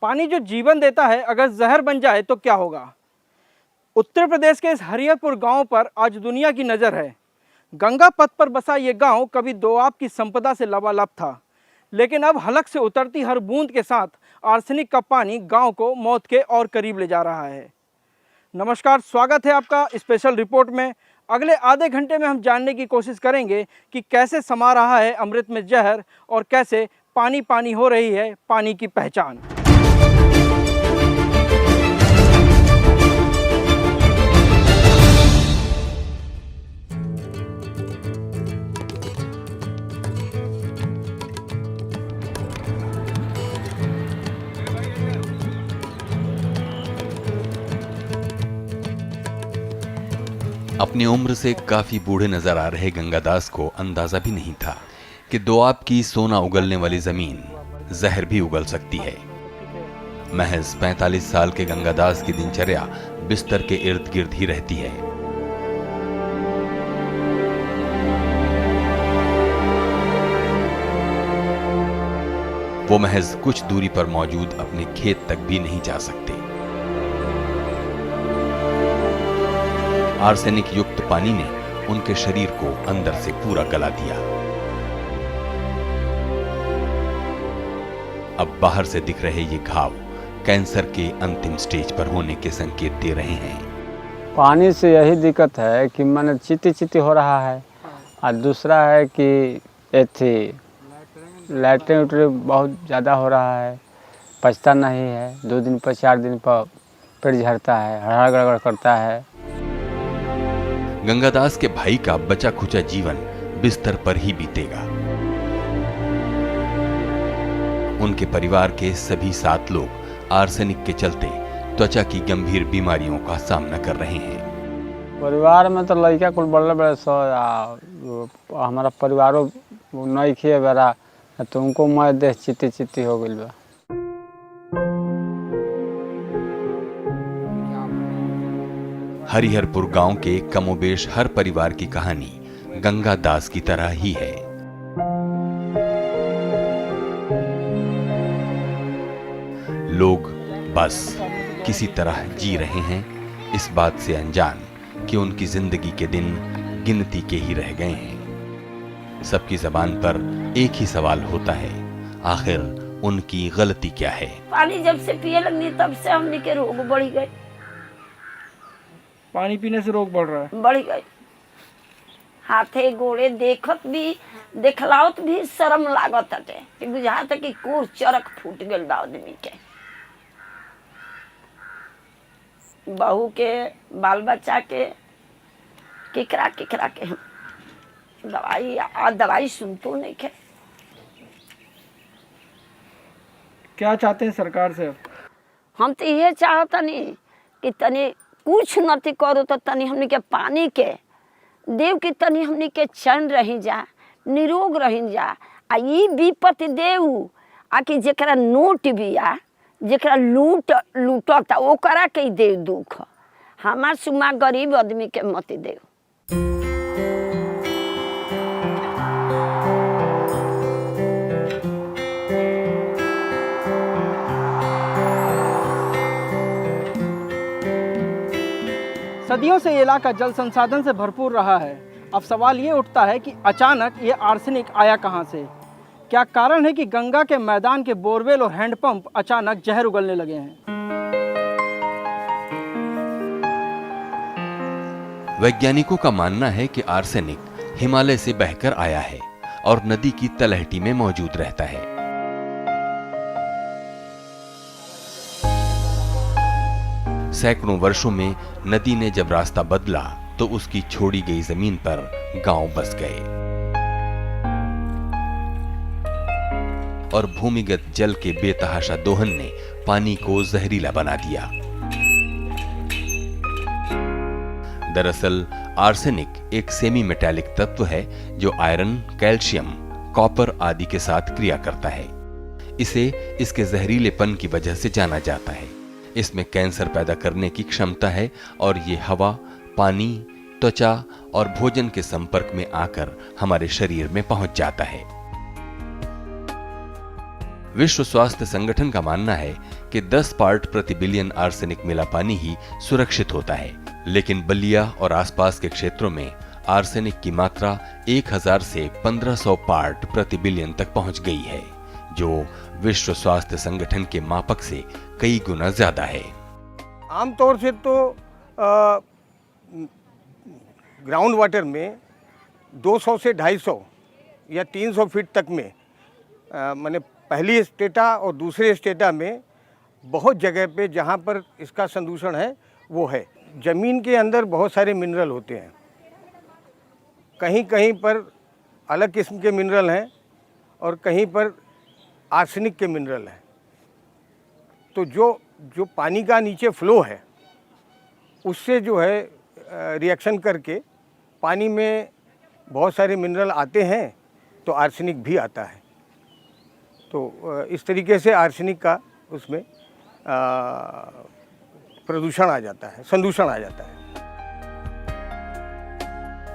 पानी जो जीवन देता है अगर जहर बन जाए तो क्या होगा। उत्तर प्रदेश के इस हरिहरपुर गांव पर आज दुनिया की नज़र है। गंगा पथ पर बसा ये गांव कभी दोआब की संपदा से लबालब था, लेकिन अब हलक से उतरती हर बूंद के साथ आर्सेनिक का पानी गांव को मौत के और करीब ले जा रहा है। नमस्कार, स्वागत है आपका स्पेशल रिपोर्ट में। अगले आधे घंटे में हम जानने की कोशिश करेंगे कि कैसे समा रहा है अमृत में जहर और कैसे पानी पानी हो रही है पानी की पहचान। अपनी उम्र से काफी बूढ़े नजर आ रहे गंगादास को अंदाजा भी नहीं था कि दोआब की सोना उगलने वाली जमीन जहर भी उगल सकती है। महज 45 साल के गंगादास की दिनचर्या बिस्तर के इर्द गिर्द ही रहती है। वो महज कुछ दूरी पर मौजूद अपने खेत तक भी नहीं जा सकते। आर्सेनिक युक्त पानी ने उनके शरीर को अंदर से पूरा गला दिया। अब बाहर से दिख रहे ये घाव कैंसर के अंतिम स्टेज पर होने के संकेत दे रहे हैं। पानी से यही दिक्कत है कि मन चिती हो रहा है, और दूसरा है कि लैट्रिन बहुत ज़्यादा हो रहा है, पचता नहीं है। 2 दिन पर 4 दिन पर पेट झड़ता है, हड़बड़ गड़बड़ करता है। गंगादास के भाई का बचा खुचा जीवन बिस्तर पर ही बीतेगा। उनके परिवार के सभी 7 लोग आर्सेनिक के चलते त्वचा की गंभीर बीमारियों का सामना कर रहे हैं। परिवार में तो लड़का कुल बड़े सो हमारा परिवारों नहीं खे बड़ा, तो उनको मैं देख चित्ती हो गई बा। हरिहरपुर गांव के कमोबेश हर परिवार की कहानी गंगादास की तरह ही है। लोग बस किसी तरह जी रहे हैं, इस बात से अनजान कि उनकी जिंदगी के दिन गिनती के ही रह गए हैं। सबकी जबान पर एक ही सवाल होता है, आखिर उनकी गलती क्या है। पानी जब से पिए लगनी तब से हमने के रोग बढ़ गए। पानी पीने से रोग बढ़ रहा है, बढ़ गए। हाथे गोड़े देखलावत भी शर्म लागत हटे कि बुझाता कि कोर चरक फूट गल बा आदमी के। बहू के बाल बच्चा के केकरा के दवाई सुनतो नहीं के। क्या चाहते हैं सरकार से? हम तो ये चाहता नहीं कि तनी कुछ नती करो तो तनी हमनी के पानी के देव की तनी हमनी के चैन रही जा, निरोग रही जा। आ ई विपत्ति देव आ कि जेकरा नोट बिया, जेकरा लूटता ओकरा के दे दुख। हमार सुमा गरीब आदमी के मत देव। सदियों से ये इलाका जल संसाधन से भरपूर रहा है। अब सवाल ये उठता है कि अचानक ये आर्सेनिक आया कहाँ से? क्या कारण है कि गंगा के मैदान के बोरवेल और हैंडपंप अचानक जहर उगलने लगे हैं? वैज्ञानिकों का मानना है कि आर्सेनिक हिमालय से बहकर आया है और नदी की तलहटी में मौजूद रहता है। सैकड़ों वर्षों में नदी ने जब रास्ता बदला तो उसकी छोड़ी गई जमीन पर गांव बस गए और भूमिगत जल के बेतहाशा दोहन ने पानी को जहरीला बना दिया। दरअसल आर्सेनिक एक सेमी मेटालिक तत्व है जो आयरन, कैल्शियम, कॉपर आदि के साथ क्रिया करता है। इसे इसके जहरीलेपन की वजह से जाना जाता है। इसमें कैंसर पैदा करने की क्षमता है और ये हवा, पानी, त्वचा और भोजन के संपर्क में आकर हमारे शरीर में पहुंच जाता है। विश्व स्वास्थ्य संगठन का मानना है कि 10 पार्ट प्रति बिलियन आर्सेनिक मिला पानी ही सुरक्षित होता है, लेकिन बलिया और आसपास के क्षेत्रों में आर्सेनिक की मात्रा 1000 से 1500 पार्ट प्रति बिलियन तक पहुंच गई है, जो विश्व स्वास्थ्य संगठन के मापक से कई गुना ज्यादा है। आमतौर से तो ग्राउंड वाटर में 200 से 250 या 300 फीट तक में माने पहली स्टेटा और दूसरे स्टेटा में बहुत जगह पे जहाँ पर इसका संदूषण है वो है। ज़मीन के अंदर बहुत सारे मिनरल होते हैं, कहीं कहीं पर अलग किस्म के मिनरल हैं और कहीं पर आर्सेनिक के मिनरल हैं। तो जो पानी का नीचे फ्लो है उससे जो है रिएक्शन करके पानी में बहुत सारे मिनरल आते हैं तो आर्सेनिक भी आता है। तो इस तरीके से आर्सेनिक का उसमें प्रदूषण आ जाता है, संदूषण आ जाता है।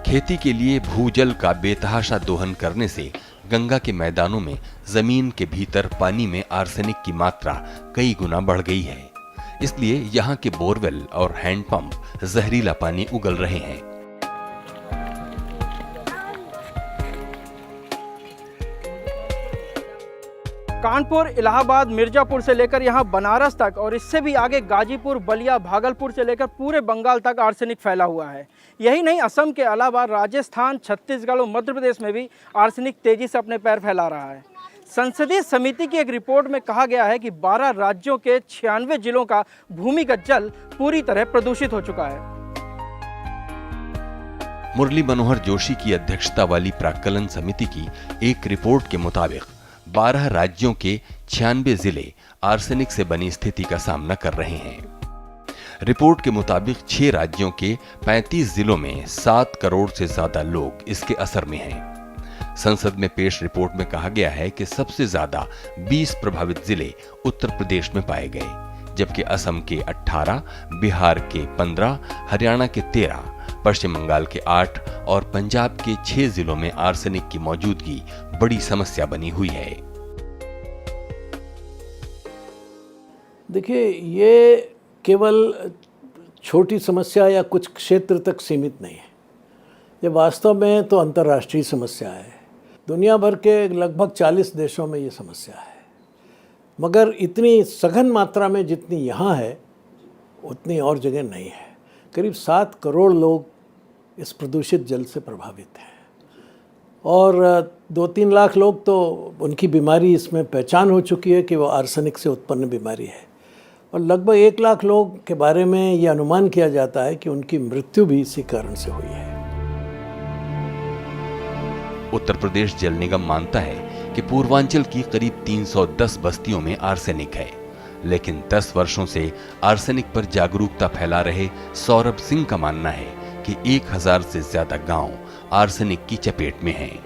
खेती के लिए भूजल का बेतहाशा दोहन करने से गंगा के मैदानों में जमीन के भीतर पानी में आर्सेनिक की मात्रा कई गुना बढ़ गई है। इसलिए यहाँ के बोरवेल और हैंडपंप जहरीला पानी उगल रहे हैं। कानपुर, इलाहाबाद, मिर्जापुर से लेकर यहाँ बनारस तक और इससे भी आगे गाजीपुर, बलिया, भागलपुर से लेकर पूरे बंगाल तक आर्सेनिक फैला हुआ है। यही नहीं, असम के अलावा राजस्थान, छत्तीसगढ़ और मध्य प्रदेश में भी आर्सेनिक तेजी से अपने पैर फैला रहा है। संसदीय समिति की एक रिपोर्ट में कहा गया है कि 12 राज्यों के 96 जिलों का भूमिगत जल पूरी तरह प्रदूषित हो चुका है। मुरली मनोहर जोशी की अध्यक्षता वाली प्राक्कलन समिति की एक रिपोर्ट के मुताबिक 12 राज्यों के 96 जिले आर्सेनिक से बनी स्थिति का सामना कर रहे हैं। रिपोर्ट के मुताबिक 6 राज्यों के 35 जिलों में 7 करोड़ से ज्यादा लोग इसके असर में हैं। संसद में पेश रिपोर्ट में कहा गया है कि सबसे ज्यादा 20 प्रभावित जिले उत्तर प्रदेश में पाए गए, जबकि असम के 18, बिहार के 15, हरियाणा के 13, पश्चिम बंगाल के 8 और पंजाब के 6 जिलों में आर्सेनिक की मौजूदगी बड़ी समस्या बनी हुई है। देखिए, ये केवल छोटी समस्या या कुछ क्षेत्र तक सीमित नहीं है। ये वास्तव में तो अंतर्राष्ट्रीय समस्या है। दुनिया भर के लगभग 40 देशों में ये समस्या है, मगर इतनी सघन मात्रा में जितनी यहाँ है उतनी और जगह नहीं है। करीब 7 करोड़ लोग इस प्रदूषित जल से प्रभावित हैं और 2-3 लाख लोग तो उनकी बीमारी इसमें पहचान हो चुकी है कि वो आर्सेनिक से उत्पन्न बीमारी है, और लगभग 1 लाख लोग के बारे में ये अनुमान किया जाता है कि उनकी मृत्यु भी इसी कारण से हुई है। उत्तर प्रदेश जल निगम मानता है कि पूर्वांचल की करीब 310 बस्तियों में आर्सेनिक है, लेकिन 10 वर्षों से आर्सेनिक पर जागरूकता फैला रहे सौरभ सिंह का मानना है कि 1000 से ज्यादा गांव आर्सेनिक की चपेट में हैं।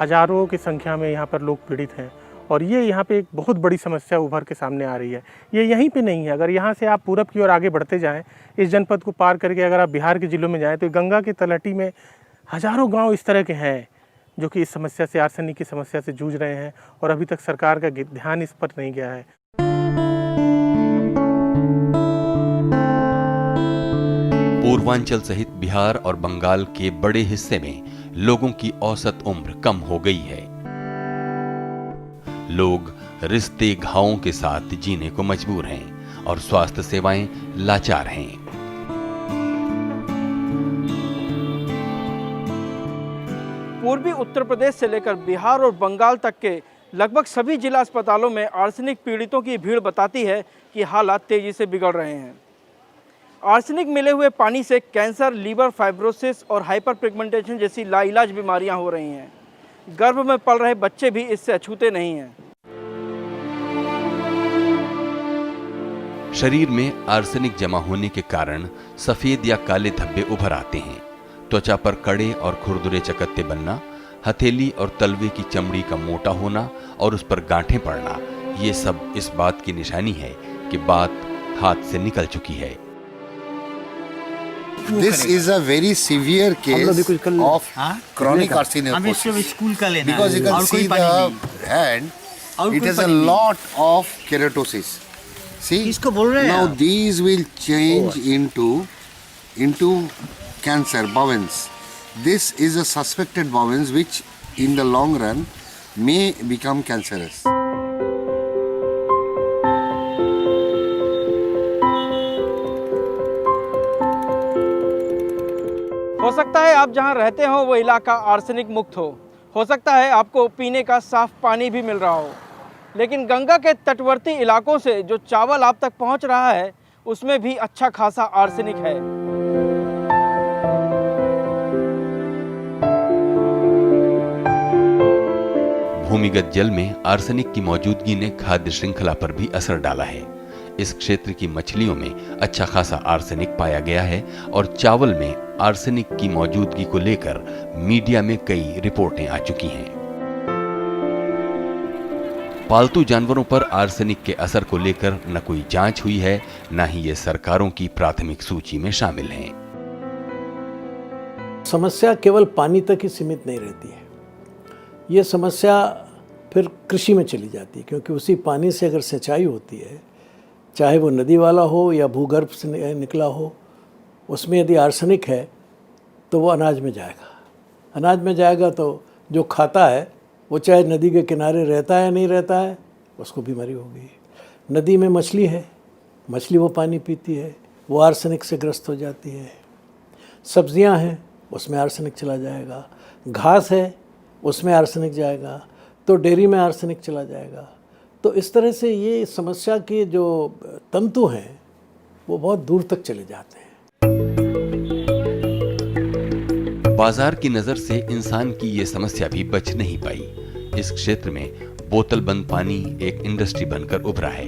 हजारों की संख्या में यहाँ पर लोग पीड़ित हैं और ये यहाँ पे एक बहुत बड़ी समस्या उभर के सामने आ रही है। ये यहीं पे नहीं है, अगर यहाँ से आप पूरब की ओर आगे बढ़ते जाएं, इस जनपद को पार करके अगर आप बिहार के जिलों में जाएं तो गंगा की तलहटी में हजारों गांव इस तरह के हैं जो कि इस समस्या से, आर्सेनिक की समस्या से जूझ रहे हैं और अभी तक सरकार का ध्यान इस पर नहीं गया है। पूर्वांचल सहित बिहार और बंगाल के बड़े हिस्से में लोगों की औसत उम्र कम हो गई है। लोग रिश्ते घावों के साथ जीने को मजबूर हैं और स्वास्थ्य सेवाएं लाचार हैं। पूर्वी उत्तर प्रदेश से लेकर बिहार और बंगाल तक के लगभग सभी जिला अस्पतालों में आर्सेनिक पीड़ितों की भीड़ बताती है कि हालात तेजी से बिगड़ रहे हैं। आर्सेनिक मिले हुए पानी से कैंसर, लीवर फाइब्रोसिस और हाइपर पिगमेंटेशन जैसी लाइलाज बीमारियां हो रही हैं। गर्भ में पल रहे बच्चे भी इससे अछूते नहीं हैं। शरीर में आर्सेनिक जमा होने के कारण सफेद या काले धब्बे उभर आते हैं। त्वचा पर कड़े और खुरदुरे चकत्ते बनना, हथेली और तलवे की चमड़ी का मोटा होना और उस पर गांठें पड़ना, ये सब इस बात की निशानी है कि बात हाथ से निकल चुकी है। This is a very severe case of chronic carcinoma school का लेना because you can see the hand it has a lot of keratosis. See, किसको बोल रहे हैं now आप? these will change into cancer bowens. This is a suspected bowens which in the long run may become cancerous. हो सकता है आप जहां रहते हो वो इलाका आर्सेनिक मुक्त हो सकता है आपको पीने का साफ पानी भी मिल रहा हो, लेकिन गंगा के तटवर्ती इलाकों से जो चावल आप तक पहुंच रहा है उसमें भी अच्छा खासा आर्सेनिक है। भूमिगत जल में आर्सेनिक की मौजूदगी ने खाद्य श्रृंखला पर भी असर डाला है। इस क्षेत्र की मछलियों में अच्छा खासा आर्सेनिक पाया गया है और चावल में आर्सेनिक की मौजूदगी को लेकर मीडिया में कई रिपोर्टें आ चुकी हैं। पालतू जानवरों पर आर्सेनिक के असर को लेकर न कोई जांच हुई है, न ही ये सरकारों की प्राथमिक सूची में शामिल हैं। समस्या केवल पानी तक ही सीमित नहीं रहती है, ये समस्या फिर कृषि में चली जाती है, क्योंकि उसी पानी से अगर सिंचाई होती है, चाहे वो नदी वाला हो या भूगर्भ से निकला हो, उसमें यदि आर्सेनिक है तो वो अनाज में जाएगा। अनाज में जाएगा तो जो खाता है वो चाहे नदी के किनारे रहता है या नहीं रहता है, उसको बीमारी होगी। नदी में मछली है, मछली वो पानी पीती है, वो आर्सेनिक से ग्रस्त हो जाती है। सब्जियां हैं, उसमें आर्सेनिक चला जाएगा। घास है, उसमें आर्सेनिक जाएगा, तो डेयरी में आर्सेनिक चला जाएगा। तो इस तरह से ये समस्या के जो तंतु हैं वो बहुत दूर तक चले जाते हैं। बाजार की नजर से इंसान की ये समस्या भी बच नहीं पाई। इस क्षेत्र में बोतल बंद पानी एक इंडस्ट्री बनकर उभरा है।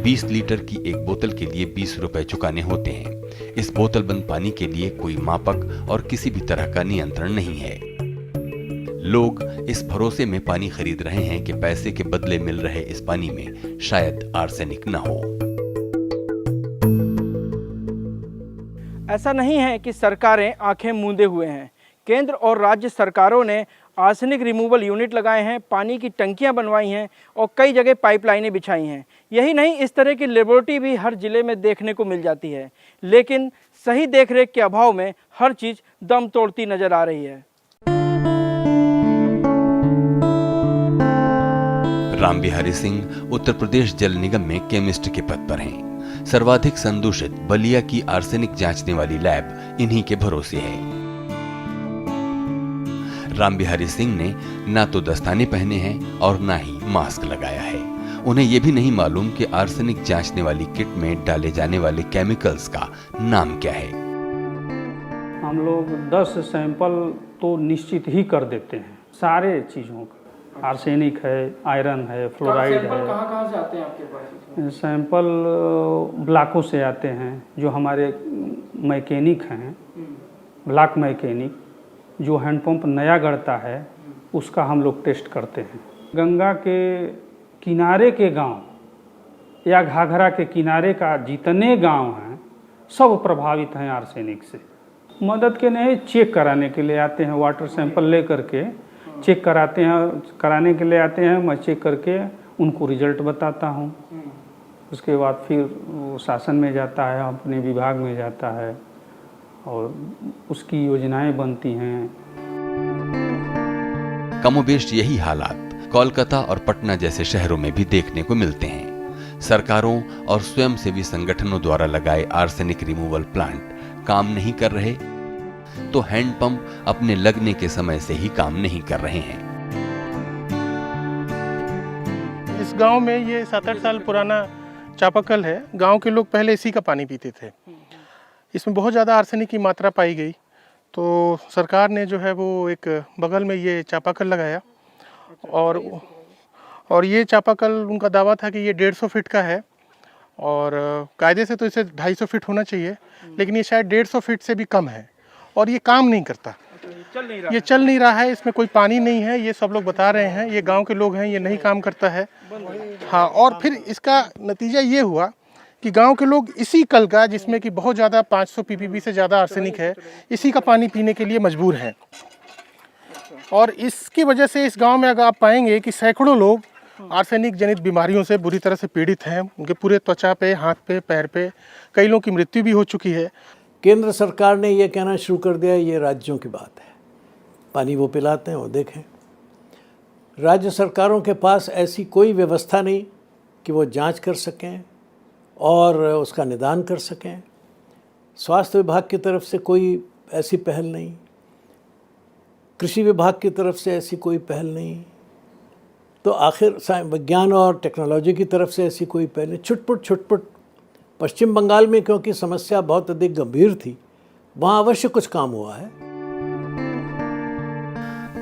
20 लीटर की एक बोतल के लिए 20 रुपए चुकाने होते हैं। इस बोतल बंद पानी के लिए कोई मापक और किसी भी तरह का नियंत्रण नहीं है। लोग इस भरोसे में पानी खरीद रहे हैं कि पैसे के बदले मिल रहे इस पानी में शायद आर्सेनिक न हो। ऐसा नहीं है कि सरकारें आंखें मूंदे हुए हैं। केंद्र और राज्य सरकारों ने आर्सेनिक रिमूवल यूनिट लगाए हैं, पानी की टंकियां बनवाई हैं और कई जगह पाइपलाइनें बिछाई हैं। यही नहीं, इस तरह की लेबोरेटरी भी हर जिले में देखने को मिल जाती है, लेकिन सही देखरेख के अभाव में हर चीज़ दम तोड़ती नजर आ रही है। राम बिहारी सिंह उत्तर प्रदेश जल निगम में केमिस्ट के पद पर हैं। सर्वाधिक संदूषित बलिया की आर्सेनिक जांचने वाली लैब इन्हीं के भरोसे है। राम बिहारी सिंह ने ना तो दस्ताने पहने हैं और ना ही मास्क लगाया है। उन्हें यह भी नहीं मालूम कि आर्सेनिक जांचने वाली किट में डाले जाने वाले केमिकल्स का नाम क्या है। हम लोग 10 सैंपल तो निश्चित ही कर देते हैं, सारे चीज़ों का। आर्सेनिक है, आयरन है, फ्लोराइड है। कहाँ से आते हैं आपके पास? सैंपल ब्लॉकों से आते हैं। जो हमारे मैकेनिक हैं, ब्लॉक मैकेनिक, जो हैंडपंप नया गढ़ता है, उसका हम लोग टेस्ट करते हैं। गंगा के किनारे के गांव या घाघरा के किनारे का जितने गांव हैं सब प्रभावित हैं आर्सेनिक से। मदद के नहीं, चेक कराने के लिए आते हैं, वाटर सैंपल ले करके चेक कराते हैं, कराने के लिए आते हैं। मैं चेक करके उनको रिजल्ट बताता हूँ। उसके बाद फिर वो शासन में जाता है, अपने विभाग में जाता है और उसकी योजनाएं बनती हैं। कमोबेश यही हालात कोलकाता और पटना जैसे शहरों में भी देखने को मिलते हैं। सरकारों और स्वयंसेवी संगठनों द्वारा लगाए आर्सेनिक रिमूवल प्लांट काम नहीं कर रहे तो हैंडपंप अपने लगने के समय से ही काम नहीं कर रहे हैं। इस गांव में ये 7-8 साल पुराना चापाकल है। गांव के लोग पहले इसी का पानी पीते थे। इसमें बहुत ज़्यादा आर्सेनिक की मात्रा पाई गई, तो सरकार ने जो है वो एक बगल में ये चापाकल लगाया और ये चापाकल उनका दावा था कि ये 150 फीट का है और कायदे से तो इसे 250 फीट होना चाहिए, लेकिन ये शायद 150 फीट से भी कम है और ये काम नहीं करता। ये चल नहीं रहा है, इसमें कोई पानी नहीं है, ये सब लोग बता रहे हैं, ये गांव के लोग हैं, ये नहीं काम करता है। हाँ, और फिर इसका नतीजा ये हुआ कि गांव के लोग इसी कल का, जिसमें कि बहुत ज़्यादा 500 ppb से ज़्यादा आर्सेनिक है, इसी का पानी पीने के लिए मजबूर हैं। और इसकी वजह से इस गांव में अगर आप पाएंगे कि सैकड़ों लोग आर्सेनिक जनित बीमारियों से बुरी तरह से पीड़ित हैं। उनके पूरे त्वचा पे, हाथ पे, पैर पे कई लोगों की मृत्यु भी हो चुकी है। केंद्र सरकार ने ये कहना शुरू कर दिया ये राज्यों की बात है, पानी वो पिलाते हैं वो देखें। राज्य सरकारों के पास ऐसी कोई व्यवस्था नहीं कि वो जांच कर सकें और उसका निदान कर सकें। स्वास्थ्य विभाग की तरफ से कोई ऐसी पहल नहीं, कृषि विभाग की तरफ से ऐसी कोई पहल नहीं, तो आखिर विज्ञान और टेक्नोलॉजी की तरफ से ऐसी कोई पहल नहीं। छुटपुट पश्चिम बंगाल में क्योंकि समस्या बहुत अधिक गंभीर थी, वहाँ अवश्य कुछ काम हुआ है।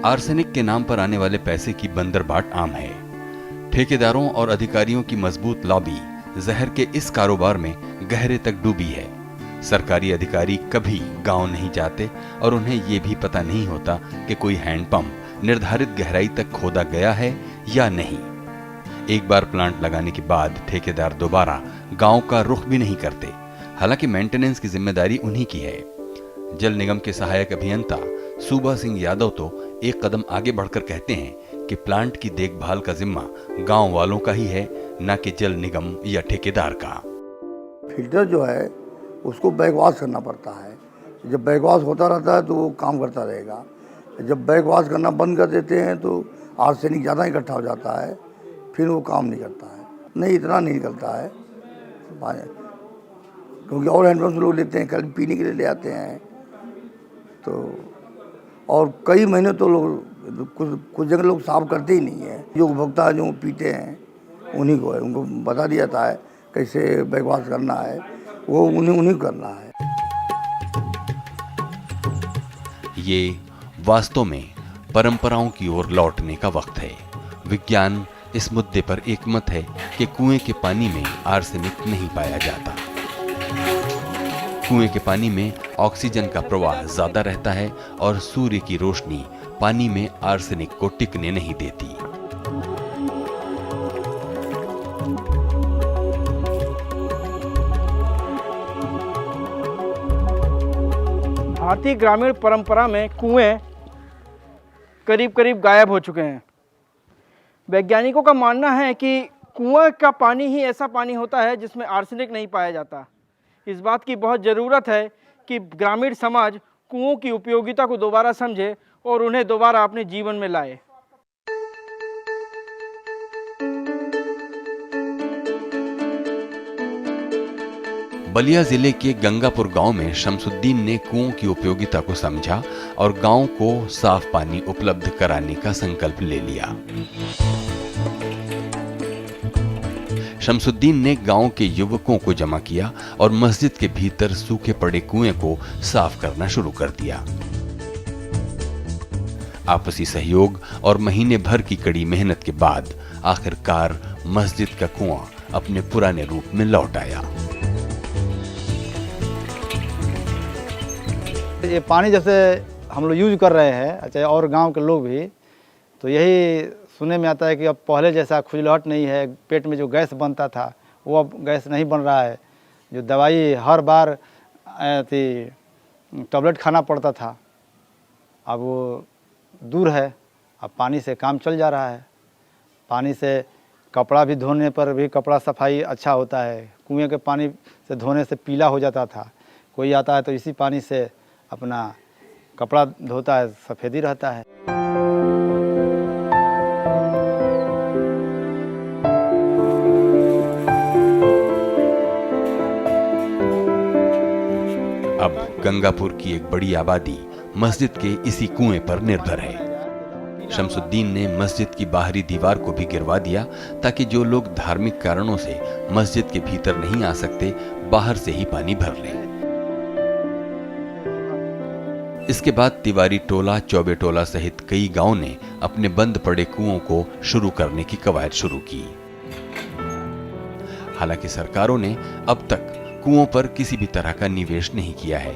आर्सेनिक के नाम पर आने वाले पैसे की बंदरबाट आम है। ठेकेदारों और अधिकारियों की मजबूत लॉबी जहर के इस कारोबार में गहरे तक डूबी है। सरकारी अधिकारी कभी गांव नहीं जाते और उन्हें ये भी पता नहीं होता कि कोई हैंडपंप निर्धारित गहराई तक खोदा गया है या नहीं। एक बार प्लांट लगाने के बाद ठेकेदार दोबारा गांव का रुख भी नहीं करते। हालांकि मेंटेनेंस की जिम्मेदारी उन्हीं की है। जल निगम के सहायक अभियंता सूबा सिंह यादव तो एक कदम आगे बढ़कर कहते हैं कि प्लांट की देखभाल का जिम्मा गांव वालों का ही है, न कि जल निगम या ठेकेदार का। फिल्टर जो है उसको बैकवाश करना पड़ता है। जब बैकवाश होता रहता है तो वो काम करता रहेगा। जब बैकवाश करना बंद कर देते हैं तो आर्सेनिक ज़्यादा इकट्ठा हो जाता है, फिर वो काम नहीं करता है। नहीं, इतना नहीं निकलता है क्योंकि और हैंडपम्प लोग लेते हैं, कल पीने के लिए ले आते हैं। तो और कई महीने तो लोग कुछ जगह लोग साफ करते ही नहीं है। जो उपभोक्ता जो पीते हैं उन्हीं को है, उनको बता दिया जाता है कैसे बैकवाश करना है, वो उन्हीं को करना है। ये वास्तव में परंपराओं की ओर लौटने का वक्त है। विज्ञान इस मुद्दे पर एकमत है कि कुएं के पानी में आर्सेनिक नहीं पाया जाता। कुएं के पानी में ऑक्सीजन का प्रवाह ज्यादा रहता है और सूर्य की रोशनी पानी में आर्सेनिक को टिकने नहीं देती। भारतीय ग्रामीण परंपरा में कुएं करीब करीब गायब हो चुके हैं। वैज्ञानिकों का मानना है कि कुएं का पानी ही ऐसा पानी होता है जिसमें आर्सेनिक नहीं पाया जाता। इस बात की बहुत ज़रूरत है कि ग्रामीण समाज कुओं की उपयोगिता को दोबारा समझे और उन्हें दोबारा अपने जीवन में लाए। बलिया जिले के गंगापुर गांव में शमसुद्दीन ने कुओं की उपयोगिता को समझा और गांव को साफ पानी उपलब्ध कराने का संकल्प ले लिया। शमसुद्दीन ने गांव के युवकों को जमा किया और मस्जिद के भीतर सूखे पड़े कुएं को साफ करना शुरू कर दिया। आपसी सहयोग और महीने भर की कड़ी मेहनत के बाद आखिरकार मस्जिद का कुआं अपने पुराने रूप में लौट आया। ये पानी जैसे हम लोग यूज कर रहे हैं, अच्छा, और गांव के लोग भी, तो यही सुनने में आता है कि अब पहले जैसा खुजलाहट नहीं है। पेट में जो गैस बनता था वो अब गैस नहीं बन रहा है। जो दवाई हर बार टैबलेट खाना पड़ता था, अब वो दूर है। अब पानी से काम चल जा रहा है। पानी से कपड़ा भी धोने पर भी कपड़ा सफाई अच्छा होता है। कुएं के पानी से धोने से पीला हो जाता था। कोई आता है तो इसी पानी से अपना कपड़ा धोता है, सफ़ेदी रहता है। अब गंगापुर की एक बड़ी आबादी मस्जिद के इसी कुएं पर निर्भर है। शमसुद्दीन ने मस्जिद की बाहरी दीवार को भी गिरवा दिया ताकि जो लोग धार्मिक कारणों से मस्जिद के भीतर नहीं आ सकते, बाहर से ही पानी भर लें। इसके बाद तिवारी टोला, चौबे टोला सहित कई गांवों ने अपने बंद पड़े कुओं को शुरू करने की कवायद शुरू की। हालांकि सरकारों ने अब तक कुओं पर किसी भी तरह का निवेश नहीं किया है।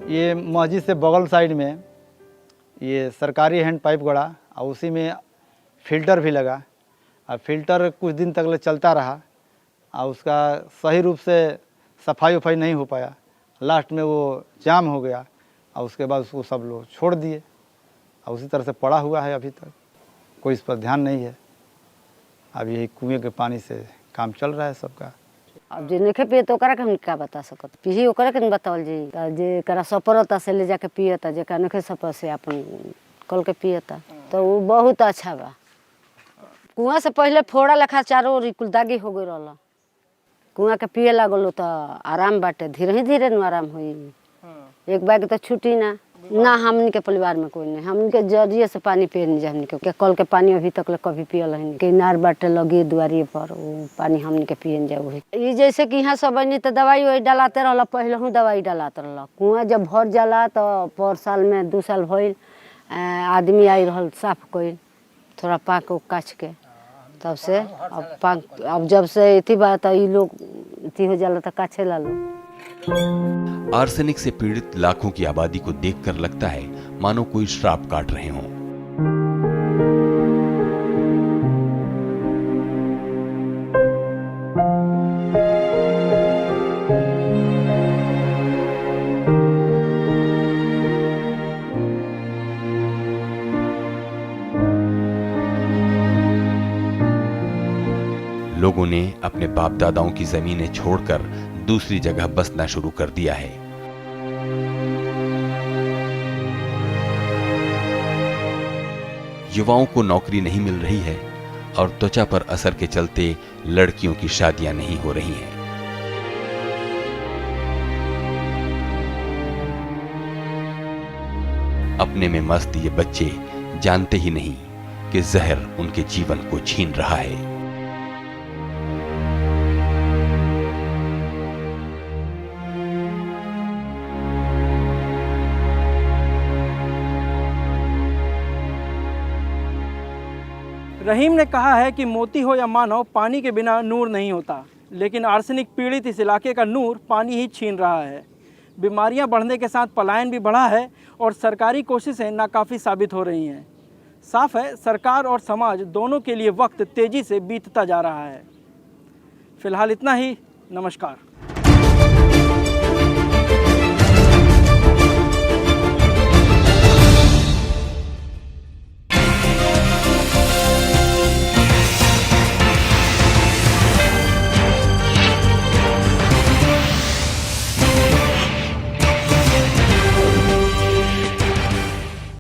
ये मस्जिद से बगल साइड में ये सरकारी हैंड पाइप गड़ा और उसी में फिल्टर भी लगा। और फिल्टर कुछ दिन तक चलता रहा और उसका सही रूप से सफाई उफाई नहीं हो पाया। लास्ट में वो जाम हो गया और उसके बाद उसको सब लोग छोड़ दिए और उसी तरह से पड़ा हुआ है। अभी तक कोई इस पर ध्यान नहीं है। अब यही कुएं के पानी से काम चल रहा है सबका। अब जे नहीं पिए तो ओकरा के हम क्या बता सकत, पीही ओकरा के बतावल जी। त जे करा सपरता से ले जाके पियता, जे का नहीं सपर से अपन कल के पियता, तो वो बहुत अच्छा बा। कुआं से पहले फोड़ा लेखा चारों ओर कुल दागी हो गई रहल, कुआं के पिए लागल तो आराम बाटे, धीरे धीरे न आराम हुई। एक बार तो छुट्टी ना हमन के परिवार में कोई नहीं, हमन के जरिए से पानी पिए नहीं हमन के कल के पानी अभी तक कभी पियल है कि नार बाटे लगे दुआरी पर, वो पानी हमन के पिए जाओ। ये जैसे कि यहाँ सब नहीं तो दवाई वही डालाते रहल, पहले हूँ दवाई डालाते रहल। कुआं जब भर जाला तो पर साल में 2 साल भइल आदमी आई रहल साफ कइल, थोड़ा पाक काच के, तब से अब जब से इतनी बात ये लोग इतनी हो जाला तो काछे ला लो। आर्सेनिक से पीड़ित लाखों की आबादी को देखकर लगता है मानो कोई श्राप काट रहे हों। लोगों ने अपने बाप दादाओं की जमीनें छोड़कर दूसरी जगह बसना शुरू कर दिया है। युवाओं को नौकरी नहीं मिल रही है और त्वचा पर असर के चलते लड़कियों की शादियां नहीं हो रही हैं। अपने में मस्त ये बच्चे जानते ही नहीं कि जहर उनके जीवन को छीन रहा है। रहीम ने कहा है कि मोती हो या मानव, पानी के बिना नूर नहीं होता, लेकिन आर्सेनिक पीड़ित इस इलाके का नूर पानी ही छीन रहा है। बीमारियां बढ़ने के साथ पलायन भी बढ़ा है और सरकारी कोशिशें नाकाफ़ी साबित हो रही हैं। साफ है, सरकार और समाज दोनों के लिए वक्त तेज़ी से बीतता जा रहा है। फिलहाल इतना ही। नमस्कार।